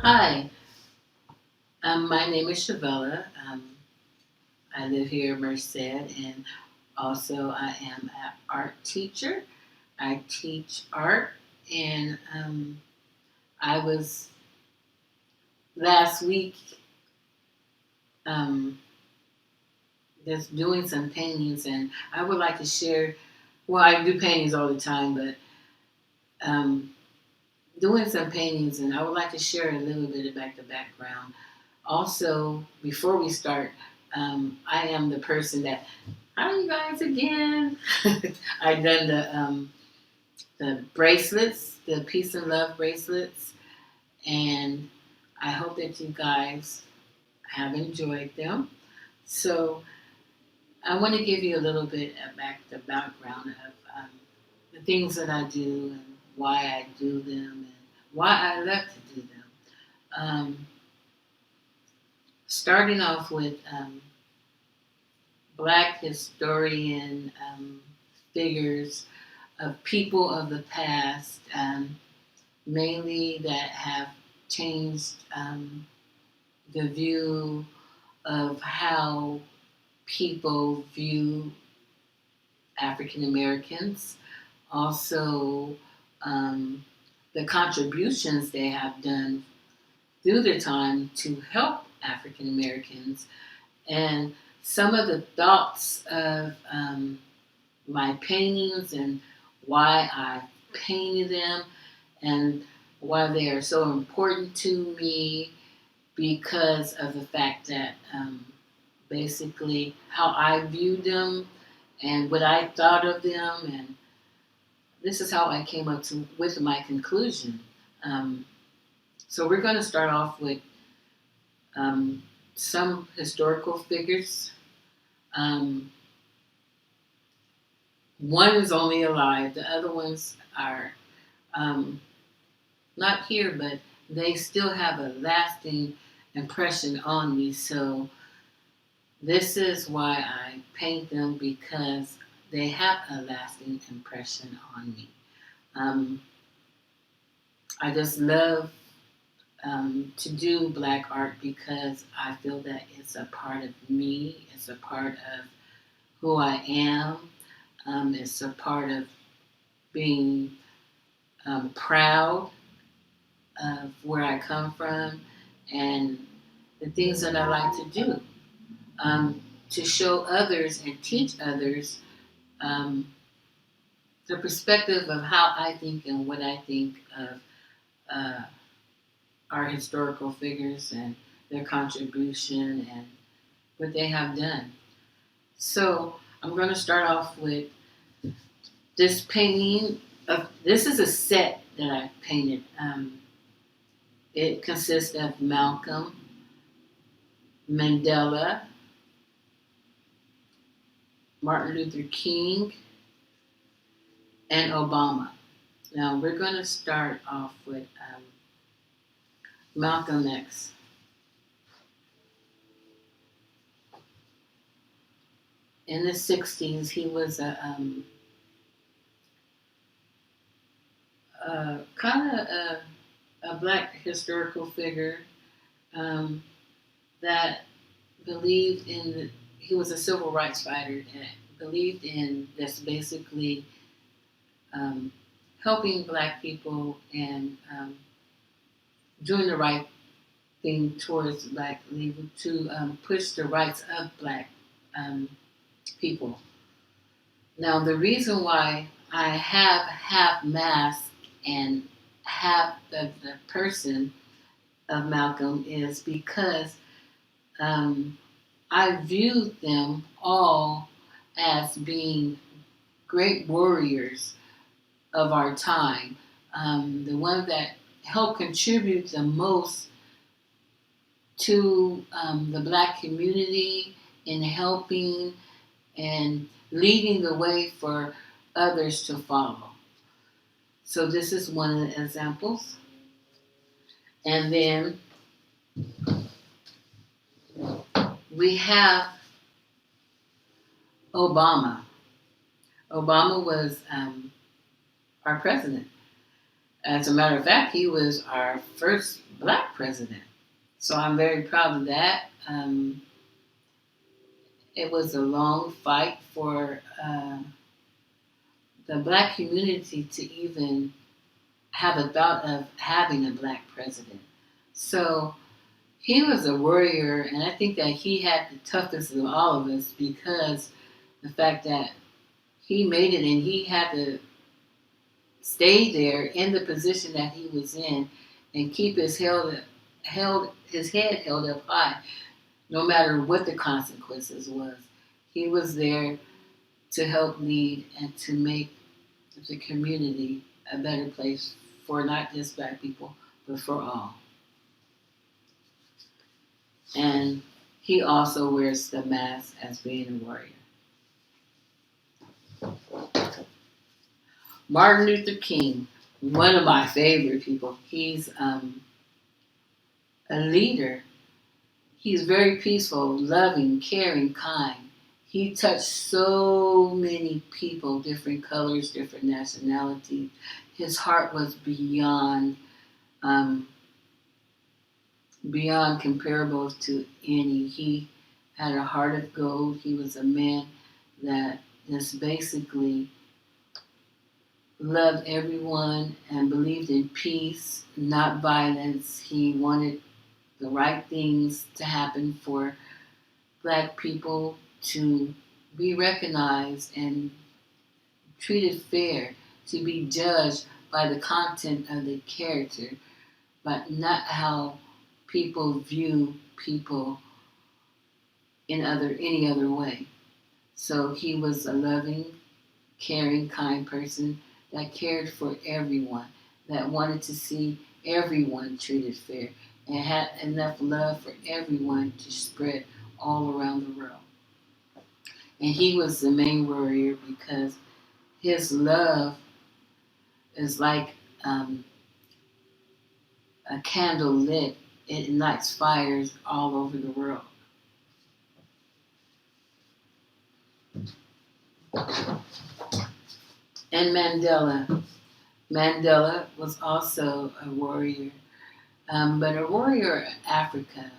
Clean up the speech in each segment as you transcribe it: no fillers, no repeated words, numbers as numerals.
Hi, my name is Chavella. I live here in Merced, and also I am an art teacher. I teach art, and I was last week um, just doing some paintings, and I would like to share. Well, I do paintings all the time, but um, doing some paintings, and I would like to share a little bit about the background. Also, before we start, I am the person that. Hi, you guys again. I done the bracelets, the peace and love bracelets, and I hope that you guys have enjoyed them. So I want to give you a little bit about the background of the things that I do and why I do them and why I love to do them. Um, Starting off with Black historian figures of people of the past, mainly that have changed the view of how people view African Americans. Also, um, the contributions they have done through their time to help African Americans, and some of the thoughts of my paintings and why I painted them and why they are so important to me because of the fact that basically how I viewed them and what I thought of them, and this is how I came up with my conclusion. Um, so we're going to start off with um, some historical figures. Um, One is only alive; the other ones are um, not here, but they still have a lasting impression on me. So this is why I paint them, because they have a lasting impression on me. Um, I just love to do Black art because I feel that it's a part of me. It's a part of who I am. It's a part of being proud of where I come from and the things that I like to do, to show others and teach others um, the perspective of how I think and what I think of uh, our historical figures and their contribution and what they have done. So I'm going to start off with this painting. This is a set that I painted. It consists of Malcolm, Mandela, Martin Luther King, and Obama. Now we're going to start off with Malcolm X. In the 60s, he was a kind of a Black historical figure um, that believed in he was a civil rights fighter that believed in just basically um, helping Black people and doing the right thing towards Black people to push the rights of Black um, people. Now, the reason why I have half mask and half the person of Malcolm is because I view them all as being great warriors of our time. The one that helped contribute the most to the Black community in helping and leading the way for others to follow. So this is one of the examples. And then we have Obama. Obama was our president. As a matter of fact, he was our first black president. So I'm very proud of that. It was a long fight for the black community to even have a thought of having a black president. So he was a warrior, and I think that he had the toughest of all of us because the fact that he made it and he had to stay there in the position that he was in and keep his his head held up high, no matter what the consequences was. He was there to help lead and to make the community a better place for not just black people, but for all. And he also wears the mask as being a warrior. Martin Luther King, one of my favorite people. He's a leader. He's very peaceful, loving, caring, kind. He touched so many people, different colors, different nationalities. His heart was beyond comparable to any. He had a heart of gold. He was a man that just basically loved everyone and believed in peace, not violence. He wanted the right things to happen for black people to be recognized and treated fair, to be judged by the content of the character, but not how people view people in any other way. So he was a loving, caring, kind person that cared for everyone, that wanted to see everyone treated fair, and had enough love for everyone to spread all around the world. And he was the main warrior because his love is like a candle lit. It ignites fires all over the world. And Mandela. Mandela was also a warrior, but a warrior in Africa,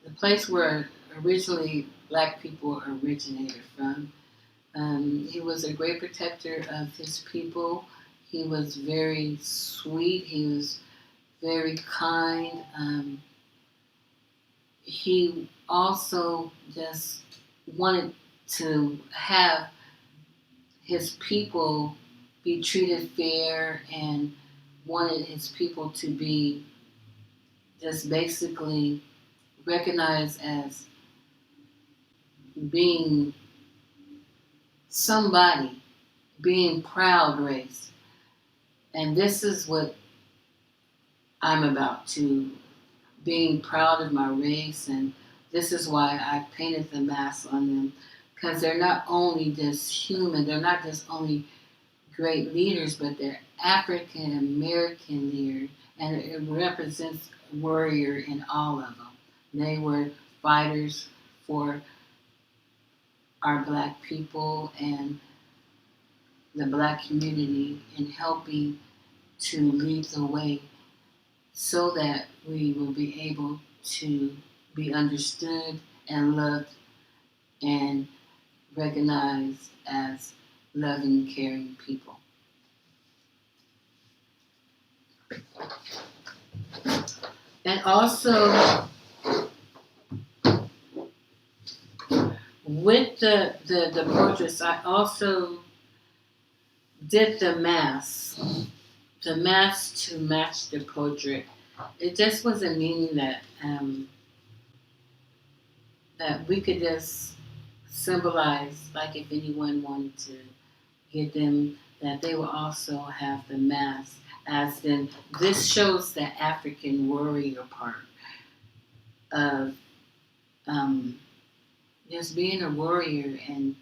the place where originally black people originated from. He was a great protector of his people. He was very sweet. He was very kind. He also just wanted to have his people be treated fair and wanted his people to be just basically recognized as being somebody, being proud race. And this is what I'm about, to being proud of my race, and this is why I painted the mask on them, because they're not only just human, they're not just only great leaders, but they're African American leaders, and it represents warrior in all of them. They were fighters for our black people and the black community in helping to lead the way so that we will be able to be understood and loved and recognized as loving, caring people. And also, with the portraits, I also did the mask to match the portrait. It just was a meaning that that we could just symbolize, like if anyone wanted to get them, that they will also have the mask. As in, this shows the African warrior part of just being a warrior and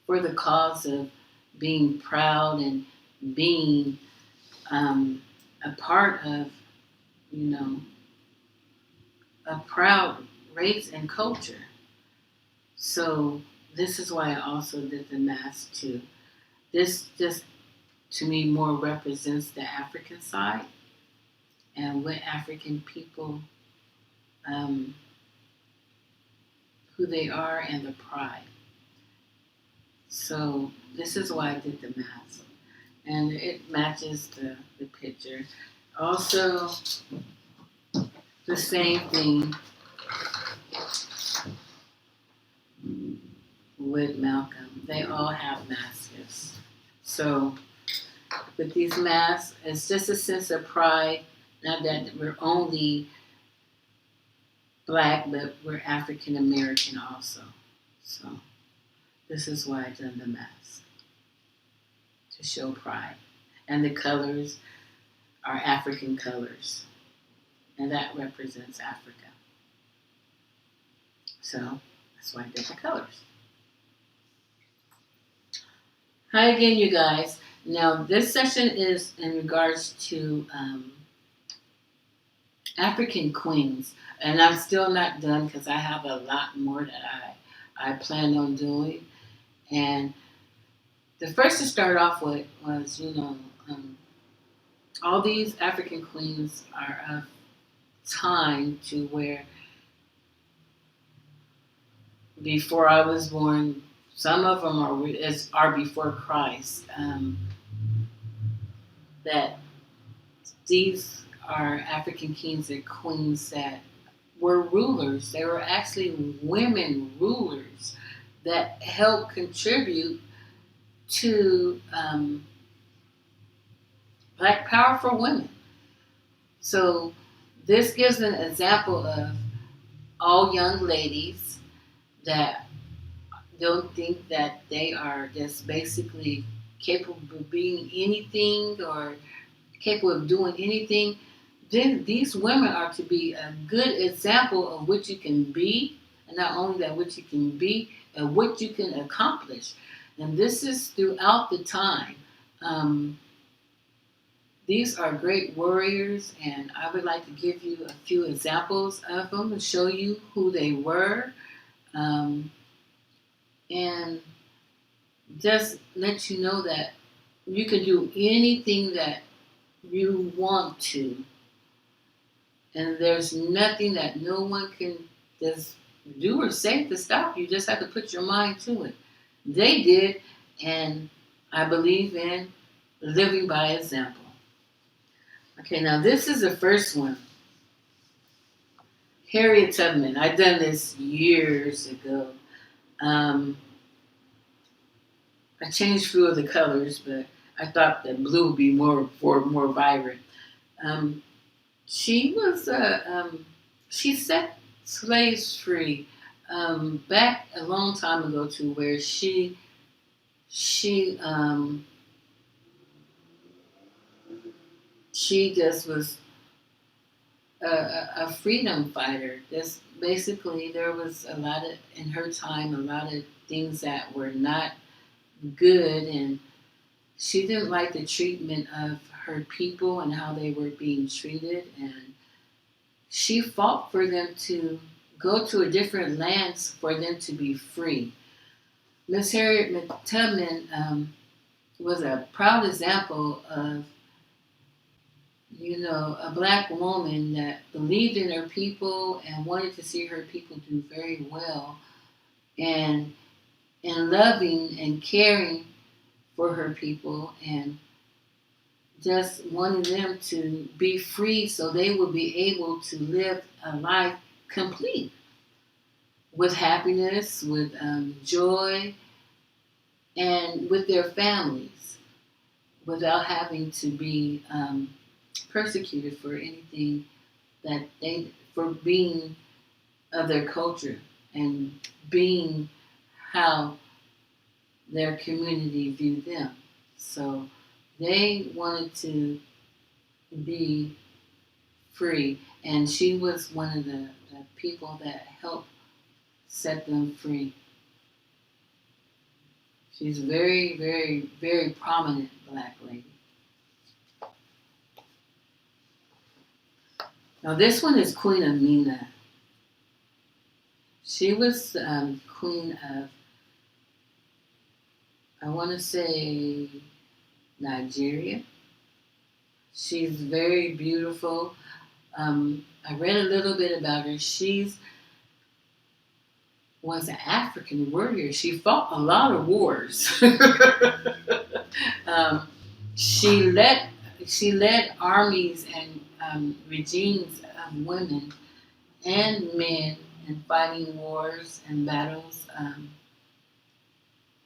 for the cause of being proud and being a part of, a proud race and culture. So this is why I also did the mask too. This just to me more represents the African side and what African people, um, who they are and the pride. So this is why I did the mask. And it matches the picture. Also, the same thing with Malcolm. They all have masks. So with these masks, it's just a sense of pride. Not that we're only Black, but we're African American also. So this is why I done the mask, to show pride. And the colors are African colors, and that represents Africa. So that's why I did the colors. Hi again, you guys. Now this session is in regards to African queens, and I'm still not done because I have a lot more that I plan on doing. And the first to start off with was, all these African queens are of time to where before I was born. Some of them are before Christ. That these are African kings and queens that were rulers. They were actually women rulers that helped contribute to Black power for women. So this gives an example of all young ladies that don't think that they are just basically capable of being anything or capable of doing anything. Then these women are to be a good example of what you can be, and not only that, what you can be and what you can accomplish. And this is throughout the time. These are great warriors, and I would like to give you a few examples of them and show you who they were, and just let you know that you can do anything that you want to, and there's nothing that no one can just do or say to stop you. You just have to put your mind to it. They did, and I believe in living by example. Okay, now this is the first one. Harriet Tubman. I done this years ago. I changed a few of the colors, but I thought that blue would be more vibrant. She was she set slaves free back a long time ago, to where she just was a freedom fighter. Just basically, there was a lot of, in her time, a lot of things that were not good, and she didn't like the treatment of her people and how they were being treated, and she fought for them to go to a different lands for them to be free. Miss Harriet Tubman was a proud example of, a Black woman that believed in her people and wanted to see her people do very well, and loving and caring for her people, and just wanting them to be free so they would be able to live a life complete with happiness, with joy, and with their families, without having to be persecuted for anything for being of their culture and being how their community viewed them. So they wanted to be free, and she was one of the people that helped set them free. She's a very, very, very prominent Black lady. Now this one is Queen Amina. She was queen of, I want to say, Nigeria. She's very beautiful. I read a little bit about her. She was an African warrior. She fought a lot of wars. um, she led she led armies and regimes of women and men in fighting wars and battles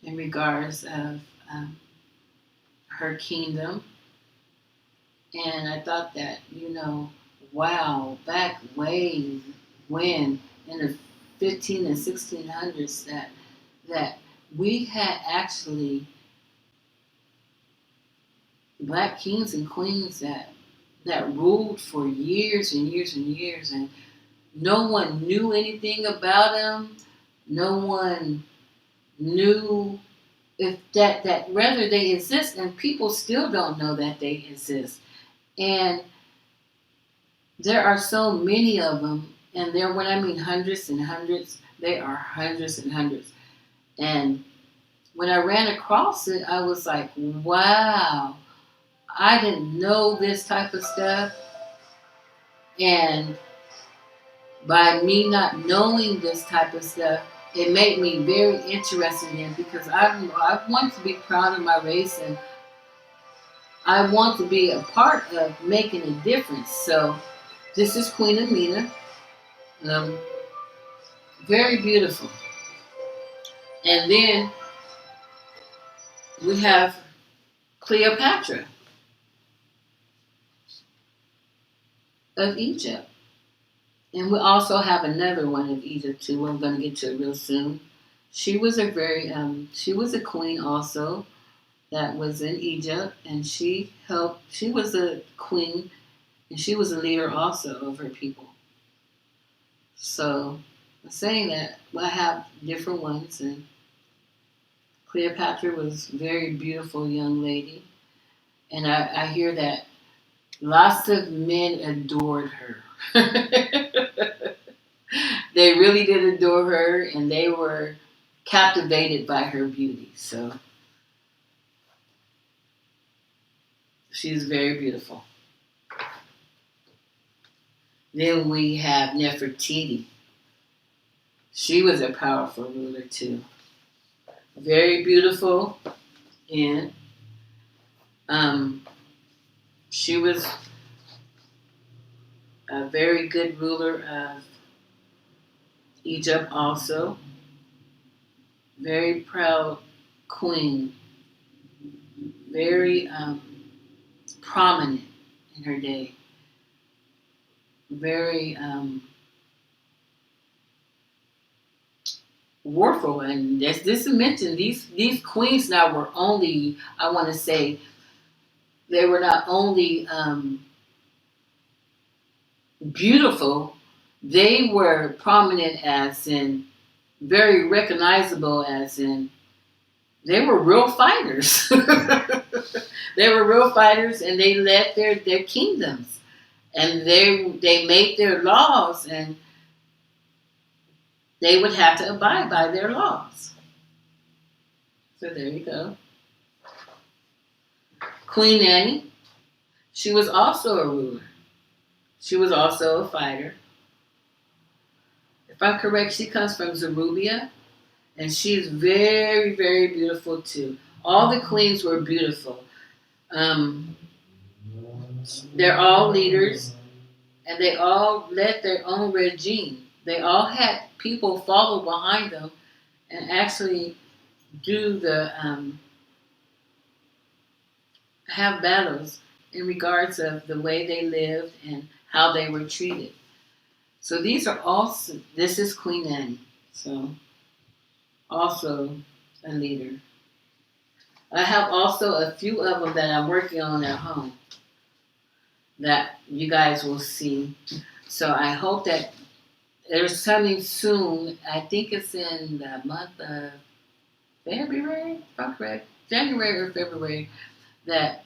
in regards of um, her kingdom. And I thought that, wow, back way when in the 15 and 1600s that we had actually black kings and queens that ruled for years and years and years, and no one knew anything about them. No one knew if that whether they exist, and people still don't know that they exist. And there are so many of them, and when I mean hundreds and hundreds, they are hundreds and hundreds. And when I ran across it, I was like, wow, I didn't know this type of stuff. And by me not knowing this type of stuff, it made me very interested in it, because I want to be proud of my race, and I want to be a part of making a difference. So this is Queen Amina. Um, Very beautiful. And then we have Cleopatra of Egypt. And we also have another one of Egypt too. We're going to get to it real soon. She was she was a queen also that was in Egypt, and she was a queen, and she was a leader also of her people. So I'm saying that I have different ones, and Cleopatra was a very beautiful young lady, and I hear that lots of men adored her. They really did adore her, and they were captivated by her beauty. So she's very beautiful. Then we have Nefertiti. She was a powerful ruler too. Very beautiful, and she was a very good ruler of Egypt also. Very proud queen. Very prominent in her day. Very warful. And this is mentioned, these queens now were only, I want to say, they were not only beautiful, they were prominent as in very recognizable as in they were real fighters. They were real fighters, and they led their kingdoms, and they made their laws, and they would have to abide by their laws. So there you go. Queen Anne, she was also a ruler. She was also a fighter. If I'm correct, she comes from Zarubia, and she's very, very beautiful too. All the queens were beautiful. They're all leaders, and they all led their own regime. They all had people follow behind them and actually do the have battles in regards of the way they lived and how they were treated. So these are also, this is Queen Anne, so also a leader. I have also a few of them that I'm working on at home that you guys will see. So I hope that there's coming soon. I think it's in the month of February, if I'm correct, January or February, that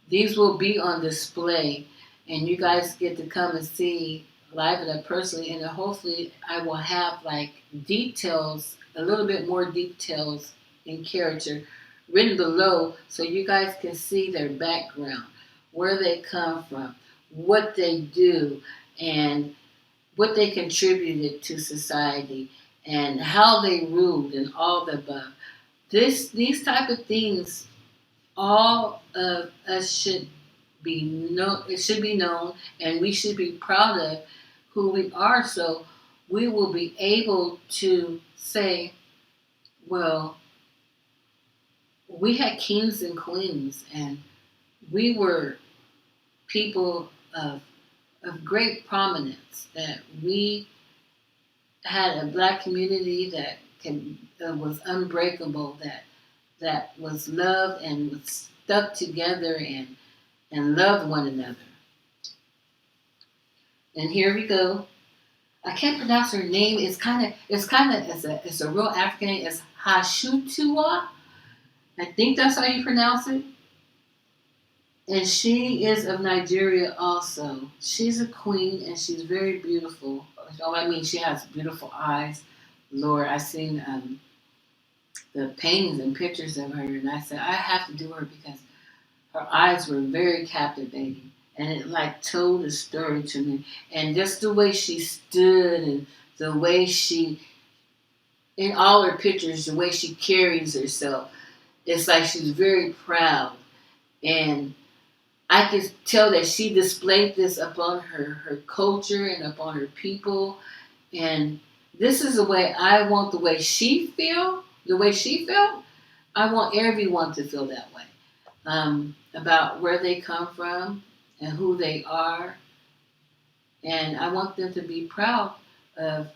these will be on display, and you guys get to come and see live and up personally, and hopefully I will have like details, a little bit more details in character written below so you guys can see their background, where they come from, what they do, and what they contributed to society, and how they ruled, and all the above. These type of things, all of us should be know. It should be known, and we should be proud of who we are. So we will be able to say, well, we had kings and queens, and we were people of great prominence. That we had a black community that was unbreakable. That was loved and was stuck together and loved one another. And here we go. I can't pronounce her name. It's a real African name. It's Hashutua. I think that's how you pronounce it. And she is of Nigeria also. She's a queen and she's very beautiful. I mean, she has beautiful eyes. Lord, I've seen the paintings and pictures of her, and I said, I have to do her because her eyes were very captivating. And it like told a story to me. And just the way she stood and the way she, in all her pictures, the way she carries herself, it's like she's very proud. And I could tell that she displayed this upon her culture and upon her people. And this is the way I want the way she felt. I want everyone to feel that way. About where they come from and who they are. And I want them to be proud of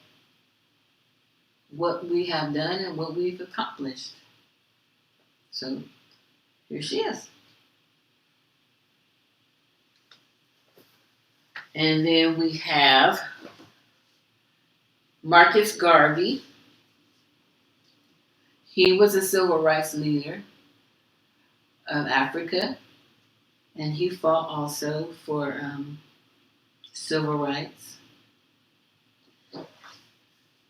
what we have done and what we've accomplished. So here she is. And then we have Marcus Garvey. He was a civil rights leader of Africa, and he fought also for civil rights.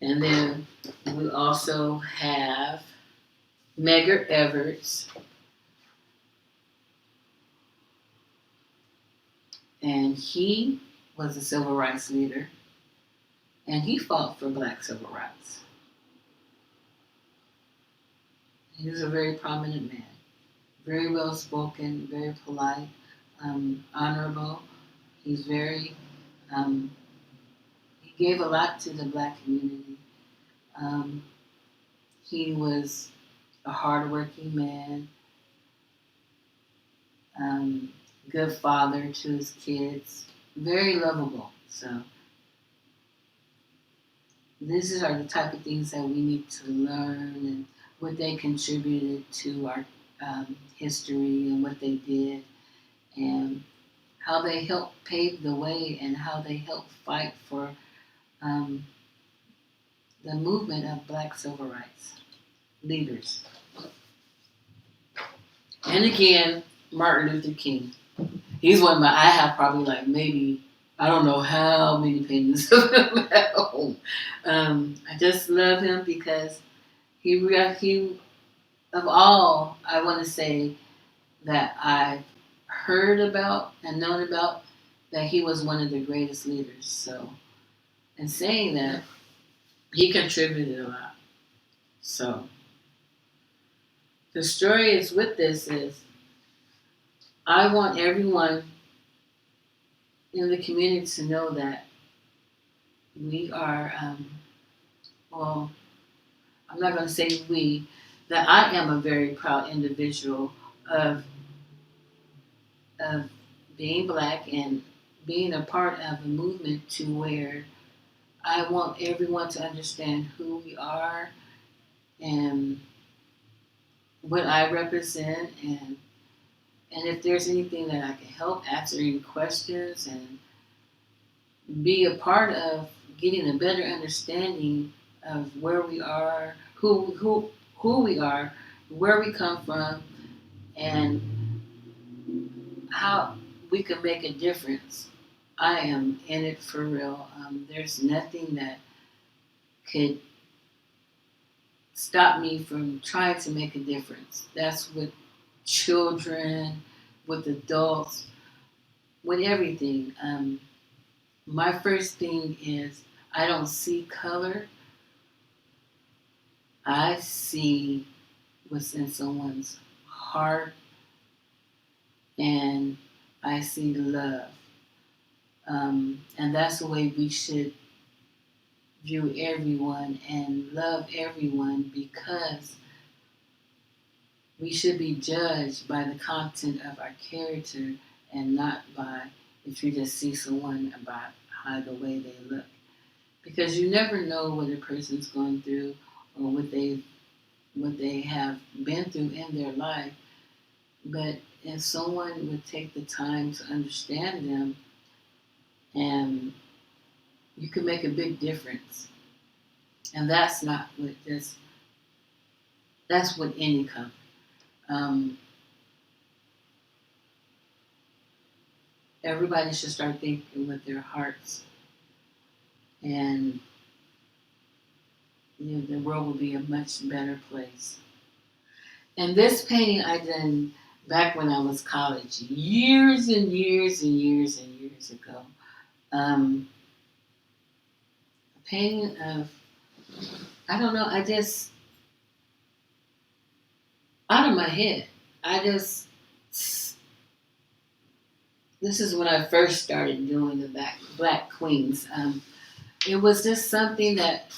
And then we also have Medgar Evers, and he was a civil rights leader, and he fought for black civil rights. He was a very prominent man, very well spoken, very polite, honorable. He's very, he gave a lot to the black community. He was a hardworking man, good father to his kids, very lovable. So these are the type of things that we need to learn and what they contributed to our history and what they did and how they helped pave the way and how they helped fight for the movement of black civil rights leaders. And again, Martin Luther King. He's one of my, I have probably like maybe, I don't know how many paintings of him at home. I just love him because he of all, I want to say that I've heard about and known about, that he was one of the greatest leaders. So, in saying that, he contributed a lot. So, the story is with this is, I want everyone in the community to know that we are, well, I'm not going to say we, that I am a very proud individual of being black and being a part of a movement to where I want everyone to understand who we are and what I represent, and if there's anything that I can help, answer any questions and be a part of getting a better understanding of where we are, who we are, where we come from, and how we can make a difference. I am in it for real. There's nothing that could stop me from trying to make a difference. That's with children, with adults, with everything. My first thing is I don't see color. I see what's in someone's heart, and I see love. And that's the way we should view everyone and love everyone, because we should be judged by the content of our character and not by if you just see someone about how the way they look. Because you never know what a person's going through or what they have been through in their life. But if someone would take the time to understand them, and you can make a big difference. And that's not with this. That's with any color. Everybody should start thinking with their hearts, and the world will be a much better place. And this painting I done back when I was college, years and years and years and years ago. A painting of, I don't know, I just, out of my head, this is when I first started doing the Black Queens. It was just something that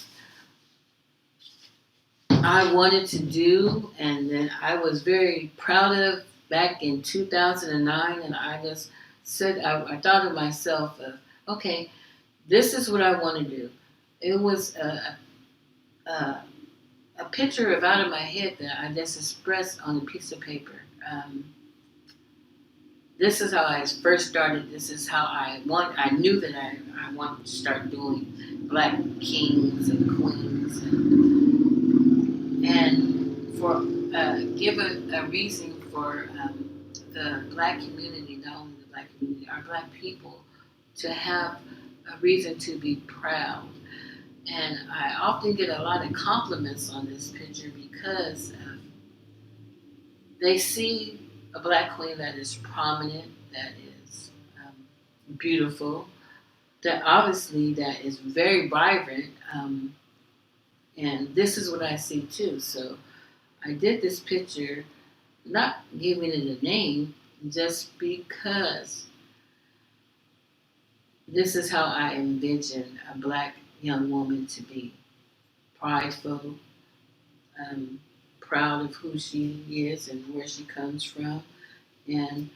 I wanted to do, and then I was very proud of back in 2009, and I just said, I thought of myself, okay, this is what I want to do. It was a picture of out of my head that I just expressed on a piece of paper. This is how I first started. This is how I knew that I wanted to start doing Black kings and queens, and for give a reason for the Black community, not only the Black community, our Black people, to have a reason to be proud. And I often get a lot of compliments on this picture because they see a Black queen that is prominent, that is beautiful, that obviously that is very vibrant, and this is what I see too. So I did this picture, not giving it a name, just because this is how I envision a Black young woman to be: prideful, proud of who she is and where she comes from. And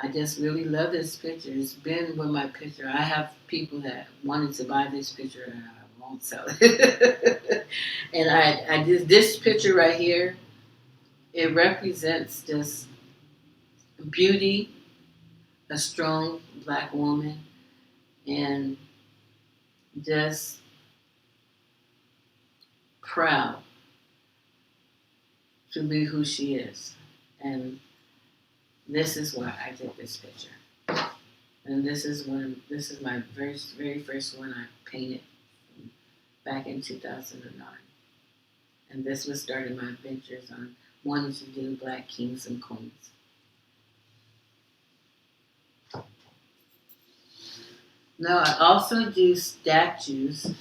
I just really love this picture. It's been with my picture. I have people that wanted to buy this picture, and I won't sell it. And I did this picture right here. It represents just beauty, a strong Black woman, and just proud to be who she is. And this is why I did this picture. And this is my very first one I painted back in 2009. And this was starting my ventures on wanting to do Black kings and queens. Now I also do statues,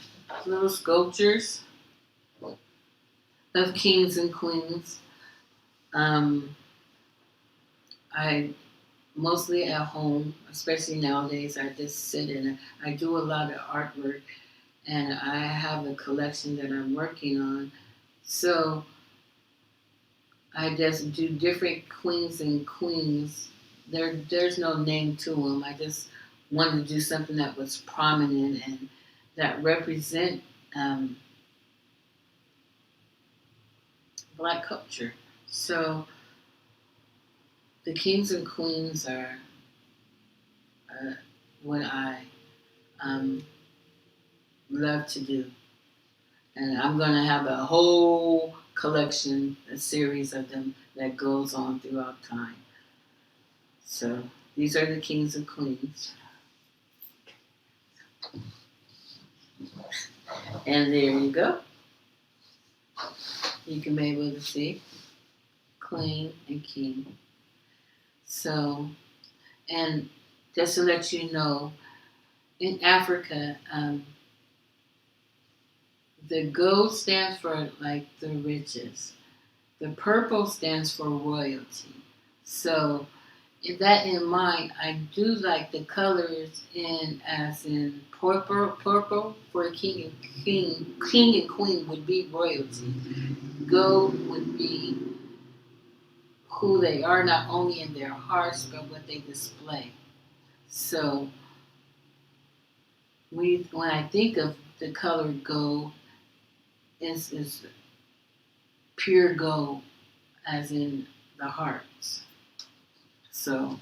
little sculptures of kings and queens. I mostly at home, especially nowadays, I just sit and I do a lot of artwork, and I have a collection that I'm working on. So I just do different queens and queens. There's no name to them. I just wanted to do something that was prominent and that represent Black culture. So the kings and queens are what I love to do. And I'm going to have a whole collection, a series of them that goes on throughout time. So these are the kings and queens. And there you go. You can be able to see queen and king. So, and just to let you know, in Africa, the gold stands for like the riches. The purple stands for royalty. So, with that in mind, I do like the colors in as in purple for king and queen would be royalty. Gold would be who they are, not only in their hearts but what they display. So, when I think of the color gold, it's pure gold, as in the hearts. So,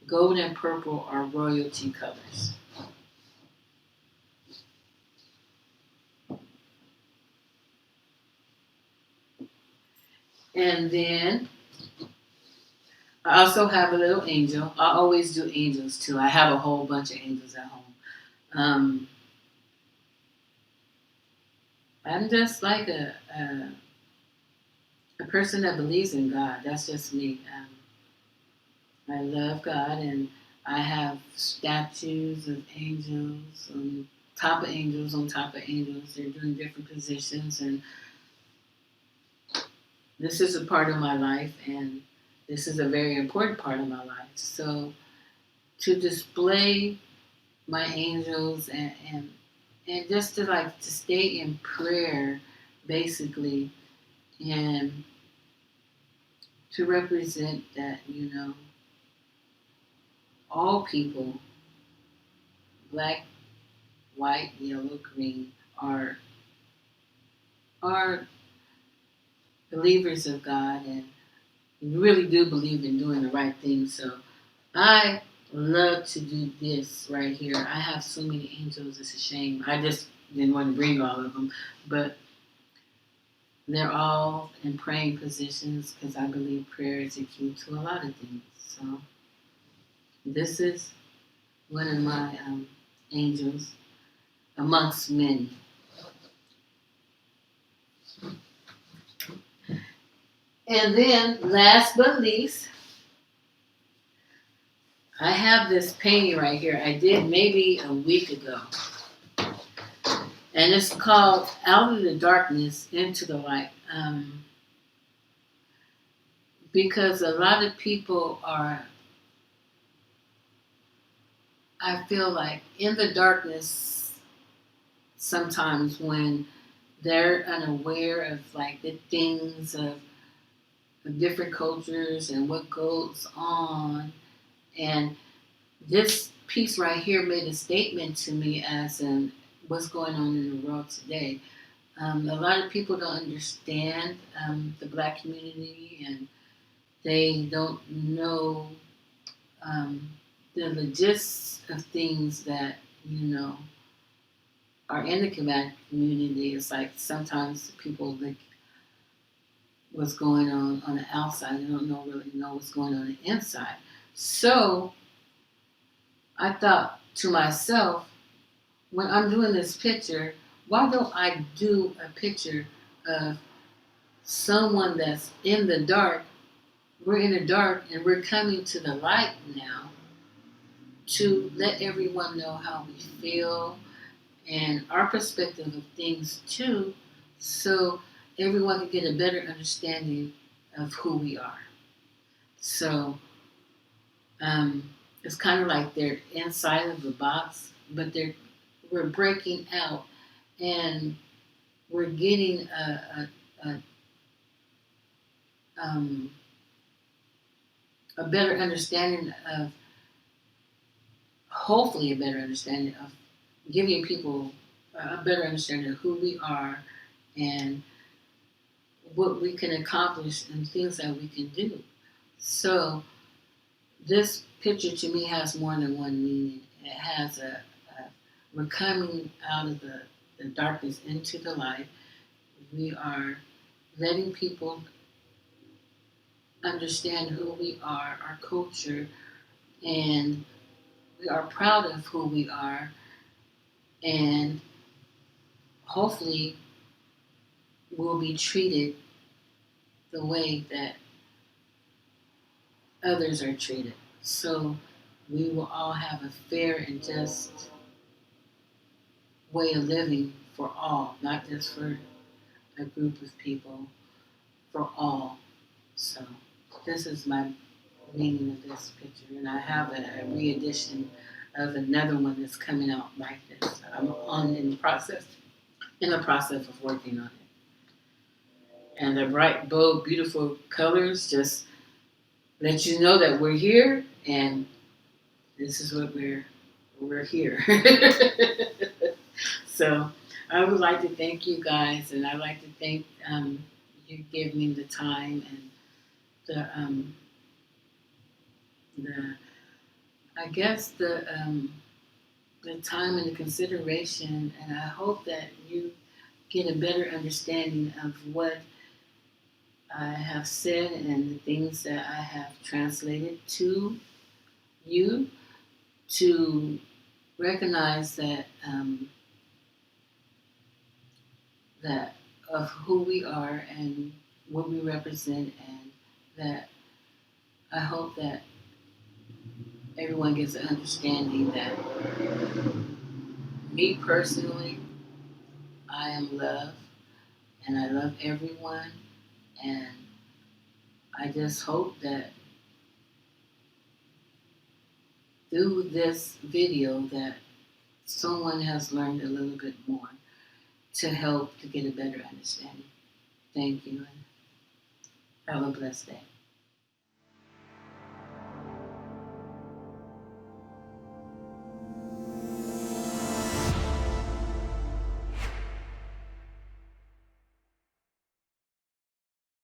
gold and purple are royalty colors. And then I also have a little angel. I always do angels too. I have a whole bunch of angels at home. Um, I'm just like a person that believes in God. That's just me. I love God, and I have statues of angels on top of angels on top of angels. They're doing different positions, and this is a part of my life, and this is a very important part of my life. So to display my angels and just to like to stay in prayer, basically, and to represent that, all people, black, white, yellow, green, are believers of God and really do believe in doing the right thing. So I love to do this right here. I have so many angels, it's a shame. I just didn't want to bring all of them, but they're all in praying positions because I believe prayer is a key to a lot of things. So this is one of my angels amongst many. And then, last but least, I have this painting right here. I did maybe a week ago. And it's called Out of the Darkness into the Light. Because a lot of people are, I feel like, in the darkness sometimes when they're unaware of like the things of different cultures and what goes on. And this piece right here made a statement to me as in what's going on in the world today. A lot of people don't understand the black community, and they don't know the logistics of things that are in the black community. It's like sometimes people like what's going on the outside. They don't really know what's going on the inside. So I thought to myself, when I'm doing this picture, why don't I do a picture of someone that's in the dark? We're in the dark and we're coming to the light now to let everyone know how we feel and our perspective of things too, so everyone can get a better understanding of who we are. So it's kind of like they're inside of the box, but we're breaking out and we're getting um, a better understanding of, hopefully, a better understanding of giving people a better understanding of who we are and what we can accomplish and things that we can do. So this picture to me has more than one meaning. It has we're coming out of the darkness into the light. We are letting people understand who we are, our culture, and we are proud of who we are. And hopefully will be treated the way that others are treated. So we will all have a fair and just way of living for all, not just for a group of people, for all. So this is my meaning of this picture, and I have a re-edition of another one that's coming out like this. I'm in the process of working on it. And the bright, bold, beautiful colors just let you know that we're here, and this is what we're here. So I would like to thank you guys, and I'd like to thank you give me the time and the I guess the time and the consideration, and I hope that you get a better understanding of what I have said and the things that I have translated to you to recognize that of who we are and what we represent, and that I hope that everyone gets an understanding that me personally, I am love, and I love everyone, and I just hope that through this video that someone has learned a little bit more to help to get a better understanding. Thank you, and have a blessed day.